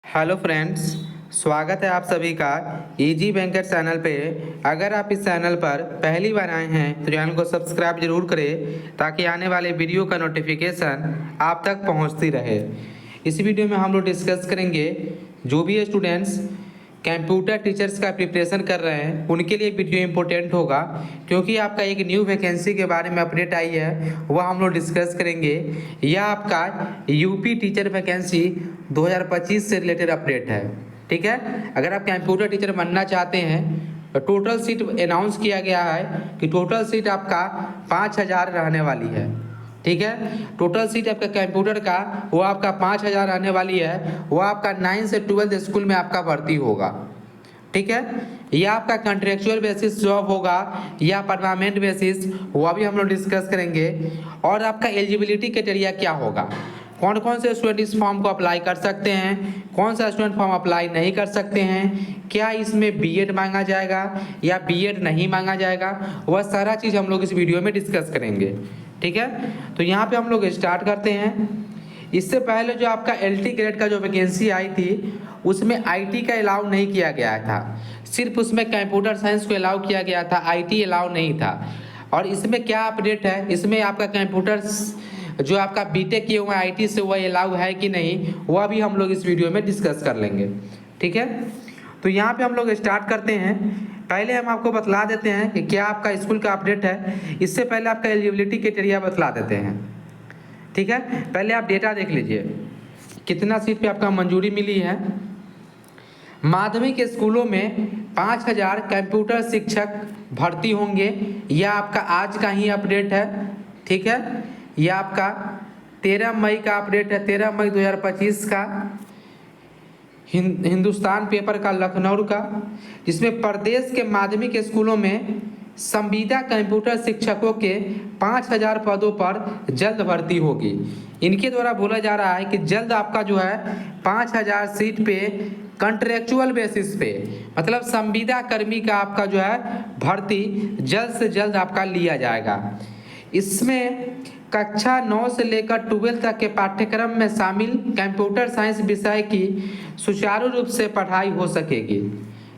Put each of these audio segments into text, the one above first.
Hello friends, स्वागत है आप सभी का इजी बैंकर चैनल पे। अगर आप इस चैनल पर पहली बार आए हैं तो चैनल को सब्सक्राइब जरूर करें ताकि आने वाले वीडियो का नोटिफिकेशन आप तक पहुंचती रहे। इस वीडियो में हम लोग डिस्कस करेंगे जो भी स्टूडेंट्स कंप्यूटर टीचर्स का प्रिपरेशन कर रहे हैं उनके लिए वीडियो इंपॉर्टेंट होगा, क्योंकि आपका एक न्यू वैकेंसी के बारे में अपडेट आई है, वह हम लोग डिस्कस करेंगे। यह आपका यूपी टीचर वैकेंसी 2025 से रिलेटेड अपडेट है। ठीक है, अगर आप कंप्यूटर टीचर बनना चाहते हैं तो टोटल सीट अनाउंस किया गया है कि टोटल सीट आपका 5000 रहने वाली है। ठीक है, टोटल सीट आपका कंप्यूटर का वो आपका 5000 रहने वाली है। वो आपका 9 से 12 स्कूल में आपका भर्ती होगा। ठीक है, यह आपका कॉन्ट्रेक्चुअल बेसिस जॉब होगा या परमानेंट बेसिस, वह भी हम लोग डिस्कस करेंगे। और आपका एलिजिबिलिटी क्राइटेरिया क्या होगा, कौन कौन से स्टूडेंट इस फॉर्म को अप्लाई कर सकते हैं, कौन सा स्टूडेंट फॉर्म अप्लाई नहीं कर सकते हैं, क्या इसमें बीएड मांगा जाएगा या बीएड नहीं मांगा जाएगा, वह सारा चीज़ हम लोग इस वीडियो में डिस्कस करेंगे। ठीक है, तो यहाँ पे हम लोग स्टार्ट करते हैं। इससे पहले जो आपका एलटी ग्रेड का जो वैकेंसी आई थी उसमें आईटी का अलाउ नहीं किया गया था, सिर्फ उसमें कंप्यूटर साइंस को अलाउ किया गया था, आईटी अलाउ नहीं था। और इसमें क्या अपडेट है, इसमें आपका कंप्यूटर जो आपका बीटेक किए हुए आईटी से वह अलाउ है कि नहीं, वह भी हम लोग इस वीडियो में डिस्कस कर लेंगे। ठीक है, तो यहाँ पे हम लोग स्टार्ट करते हैं। पहले हम आपको बतला देते हैं कि क्या आपका स्कूल का अपडेट है। इससे पहले आपका एलिजिबिलिटी क्राइटेरिया बतला देते हैं। ठीक है, पहले आप डेटा देख लीजिए कितना सीट पे आपका मंजूरी मिली है। माध्यमिक स्कूलों में 5000 कंप्यूटर शिक्षक भर्ती होंगे, यह आपका आज का ही अपडेट है। ठीक है, यह आपका 13 मई का अपडेट है, 13 मई 2025 का हिंदुस्तान पेपर का लखनऊ का, जिसमें प्रदेश के माध्यमिक स्कूलों में संविदा कंप्यूटर शिक्षकों के 5000 पदों पर जल्द भर्ती होगी। इनके द्वारा बोला जा रहा है कि जल्द आपका जो है 5000 सीट पे कॉन्ट्रेक्चुअल बेसिस पे, मतलब संविदा कर्मी का आपका जो है भर्ती जल्द से जल्द आपका लिया जाएगा। इसमें कक्षा 9 से लेकर 12 तक के पाठ्यक्रम में शामिल कंप्यूटर साइंस विषय की सुचारू रूप से पढ़ाई हो सकेगी।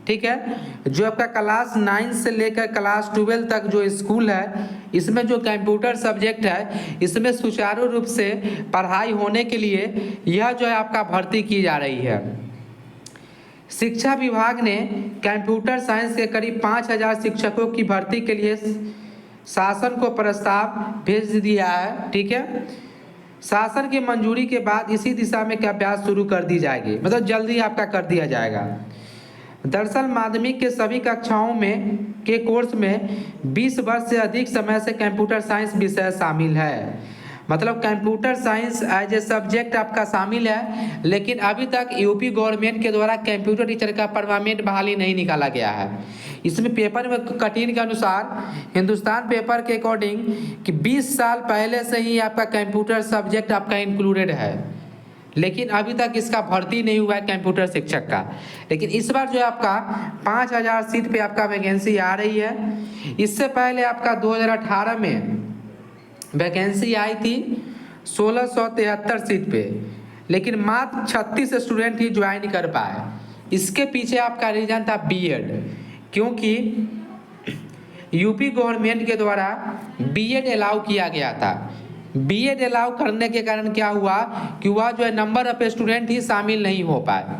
ठीक है, जो आपका क्लास 9 से लेकर क्लास 12 तक जो स्कूल है, इसमें जो कंप्यूटर सब्जेक्ट है, इसमें सुचारू रूप से पढ़ाई होने के लिए यह जो है आपका भर्ती की जा रही है। शिक्षा विभाग ने कंप्यूटर साइंस के करीब 5000 शिक्षकों की भर्ती के लिए शासन को प्रस्ताव भेज दिया है। ठीक है, शासन की मंजूरी के बाद इसी दिशा में अभ्यास शुरू कर दी जाएगी, मतलब जल्दी आपका कर दिया जाएगा। दरअसल माध्यमिक के सभी कक्षाओं में के कोर्स में 20 वर्ष से अधिक समय से कंप्यूटर साइंस विषय शामिल है, मतलब computer science as a subject आपका शामिल है। लेकिन अभी तक यूपी गवर्नमेंट के द्वारा कंप्यूटर टीचर का परमानेंट बहाली नहीं निकाला गया है। इसमें पेपर में कटिंग के अनुसार हिंदुस्तान पेपर के अकॉर्डिंग कि 20 साल पहले से ही आपका कंप्यूटर सब्जेक्ट आपका इंक्लूडेड है, लेकिन अभी तक इसका भर्ती नहीं हुआ है कंप्यूटर शिक्षक का। लेकिन इस बार जो आपका 5000 सीट पे आपका वैकेंसी आ रही है। इससे पहले आपका 2018 में वैकेंसी आई थी 1673 सीट पे, लेकिन मात्र 36 स्टूडेंट ही ज्वाइन कर पाए। इसके पीछे आपका रीजन था बीएड, क्योंकि यूपी गवर्नमेंट के द्वारा बीएड अलाउ किया गया था। बीएड अलाउ करने के कारण क्या हुआ कि वह जो है नंबर ऑफ स्टूडेंट ही शामिल नहीं हो पाए,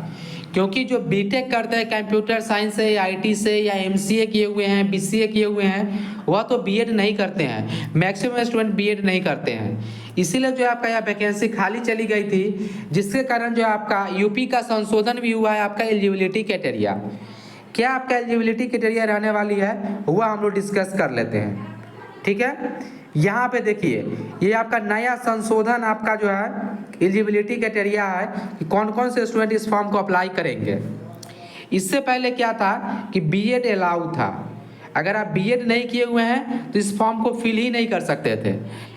क्योंकि जो बीटेक करते हैं कंप्यूटर साइंस से, आईटी से, या एमसीए किए हुए हैं, बीसीए किए हुए हैं, वह तो बीएड नहीं करते हैं। मैक्सिमम स्टूडेंट बीएड नहीं करते हैं, इसीलिए जो आपका यह वैकेंसी खाली चली गई थी, जिसके कारण जो आपका यूपी का संशोधन भी हुआ है आपका एलिजिबिलिटी क्राइटेरिया। क्या आपका एलिजिबिलिटी क्राइटेरिया रहने वाली है वह हम लोग डिस्कस कर लेते हैं। ठीक है, यहाँ पे देखिए ये आपका नया संशोधन आपका जो है एलिजिबिलिटी क्राइटेरिया है कि कौन कौन से स्टूडेंट इस फॉर्म को अप्लाई करेंगे। इससे पहले क्या था कि बीएड अलाउ था, अगर आप बीएड नहीं किए हुए हैं तो इस फॉर्म को फिल ही नहीं कर सकते थे।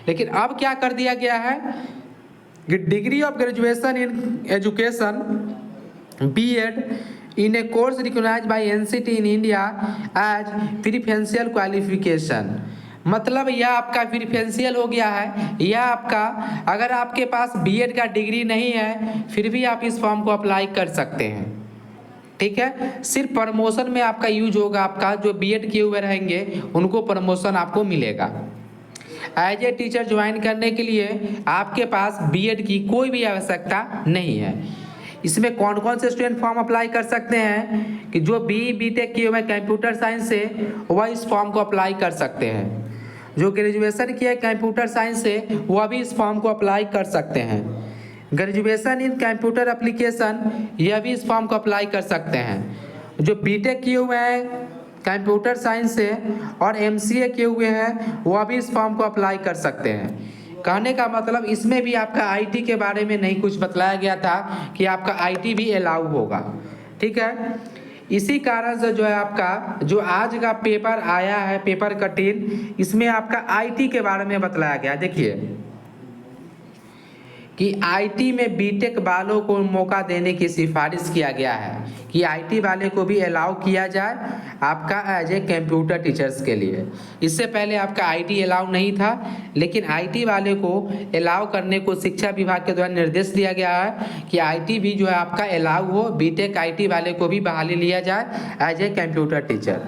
लेकिन अब क्या कर दिया गया है कि degree of graduation in education B Ed in a course recognized by NCT in India as preferential qualification, मतलब यह आपका प्रेफरेंशियल हो गया है। यह आपका, अगर आपके पास बीएड का डिग्री नहीं है फिर भी आप इस फॉर्म को अप्लाई कर सकते हैं, ठीक है। सिर्फ प्रमोशन में आपका यूज होगा, आपका जो बीएड किए हुए रहेंगे उनको प्रमोशन आपको मिलेगा। एज ए टीचर ज्वाइन करने के लिए आपके पास बीएड की कोई भी आवश्यकता नहीं है। इसमें कौन कौन से स्टूडेंट फॉर्म अप्लाई कर सकते हैं कि जो बीटेक किए हुए कंप्यूटर साइंस से वह इस फॉर्म को अप्लाई कर सकते हैं। जो ग्रेजुएशन किया है कंप्यूटर साइंस से वह भी इस फॉर्म को अप्लाई कर सकते हैं। ग्रेजुएशन इन कंप्यूटर एप्लीकेशन यह भी इस फॉर्म को अप्लाई कर सकते हैं। जो बीटेक किए हुए हैं कंप्यूटर साइंस से और एमसीए किए हुए हैं वह भी इस फॉर्म को अप्लाई कर सकते हैं। कहने का मतलब इसमें भी आपका आईटी के बारे में नहीं कुछ बतलाया गया था कि आपका आईटी भी अलाउ होगा, ठीक है। इसी कारण से जो है आपका जो आज का पेपर आया है पेपर कटिंग, इसमें आपका आईटी के बारे में बतलाया गया। देखिए कि आईटी में बीटेक वालों को मौका देने की सिफारिश किया गया है कि आईटी वाले को भी अलाउ किया जाए आपका एज ए कंप्यूटर टीचर्स के लिए। इससे पहले आपका आईटी अलाउ नहीं था, लेकिन आईटी वाले को अलाउ करने को शिक्षा विभाग के द्वारा निर्देश दिया गया है कि आईटी भी जो है आपका अलाउ हो, बीटेक आईटी वाले को भी बहाली लिया जाए एज ए कंप्यूटर टीचर,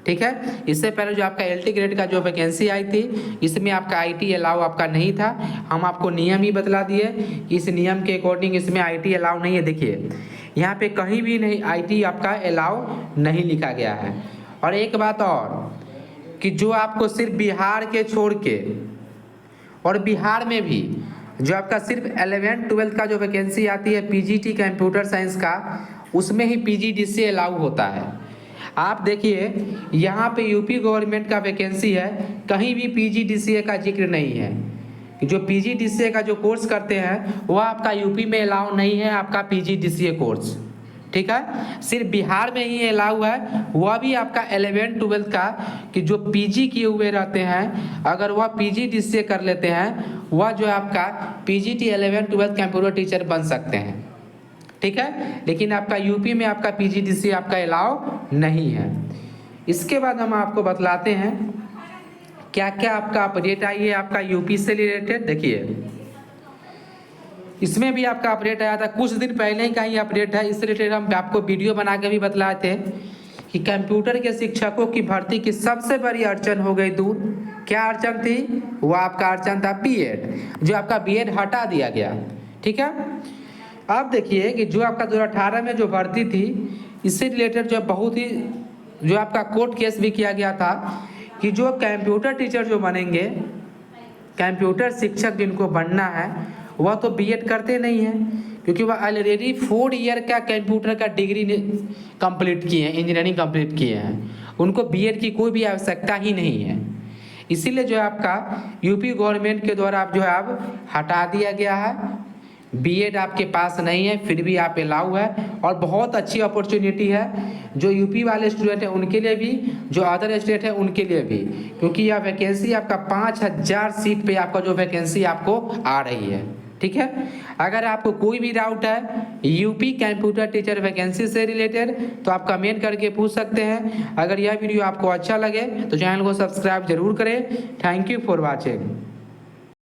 ठीक है। इससे पहले जो आपका एलटी ग्रेड का जो वैकेंसी आई थी इसमें आपका आईटी अलाउ आपका नहीं था। हम आपको नियम ही बतला दिए कि इस नियम के अकॉर्डिंग इसमें आईटी अलाउ नहीं है। देखिए यहाँ पे कहीं भी नहीं आईटी आपका अलाउ नहीं लिखा गया है। और एक बात और कि जो आपको सिर्फ बिहार के छोड़ के और बिहार में भी जो आपका सिर्फ 11th-12th का जो वैकेंसी आती है पीजीटी कंप्यूटर साइंस का, उसमें ही पीजीडीसीए अलाउ होता है। आप देखिए यहाँ पे यूपी गवर्नमेंट का वैकेंसी है, कहीं भी पीजीडीसीए का जिक्र नहीं है। जो पीजीडीसीए का जो कोर्स करते हैं वह आपका यूपी में अलाउ नहीं है, आपका पीजीडीसीए कोर्स, ठीक है। सिर्फ बिहार में ही अलाउ है, वह भी आपका 11th-12th का कि जो पीजी किए हुए रहते हैं अगर वह पीजीडीसीए कर लेते हैं वह जो है आपका पीजीटी 11th-12th कंप्यूटर टीचर बन सकते हैं, ठीक है। लेकिन आपका यूपी में आपका पीजीडीसीए आपका अलाउ नहीं है। इसके बाद हम आपको बतलाते हैं क्या क्या आपका अपडेट आई है आपका यूपी से रिलेटेड। देखिए इसमें भी आपका अपडेट आया था कुछ दिन पहले का ही अपडेट है। इस रिलेटेड हम आपको वीडियो बना के भी बतलाए थे कि कंप्यूटर के शिक्षकों की भर्ती की सबसे बड़ी अड़चन हो गई दूर। क्या अड़चन थी? वह आपका अड़चन था बीएड, जो आपका बीएड हटा दिया गया, ठीक है। अब देखिए कि जो आपका 2018 में जो भर्ती थी इससे रिलेटेड जो बहुत ही जो आपका कोर्ट केस भी किया गया था कि जो कंप्यूटर टीचर जो बनेंगे, कंप्यूटर शिक्षक जिनको बनना है वह तो बीएड करते नहीं हैं क्योंकि वह ऑलरेडी 4 ईयर का कंप्यूटर का डिग्री कंप्लीट किए हैं, इंजीनियरिंग कंप्लीट किए हैं, उनको बीएड की कोई भी आवश्यकता ही नहीं है। इसीलिए जो है आपका यूपी गवर्नमेंट के द्वारा आप जो है अब हटा दिया गया है। बीएड आपके पास नहीं है फिर भी आप अलाउ है और बहुत अच्छी अपॉर्चुनिटी है जो यूपी वाले स्टूडेंट हैं उनके लिए भी, जो अदर स्टेट है उनके लिए भी, क्योंकि यह वैकेंसी आपका 5000 सीट पे आपका जो वैकेंसी आपको आ रही है, ठीक है। अगर आपको कोई भी डाउट है यूपी कंप्यूटर टीचर वैकेंसी से रिलेटेड तो आप कमेंट करके पूछ सकते हैं। अगर यह वीडियो आपको अच्छा लगे तो चैनल को सब्सक्राइब जरूर करें। Thank you for watching.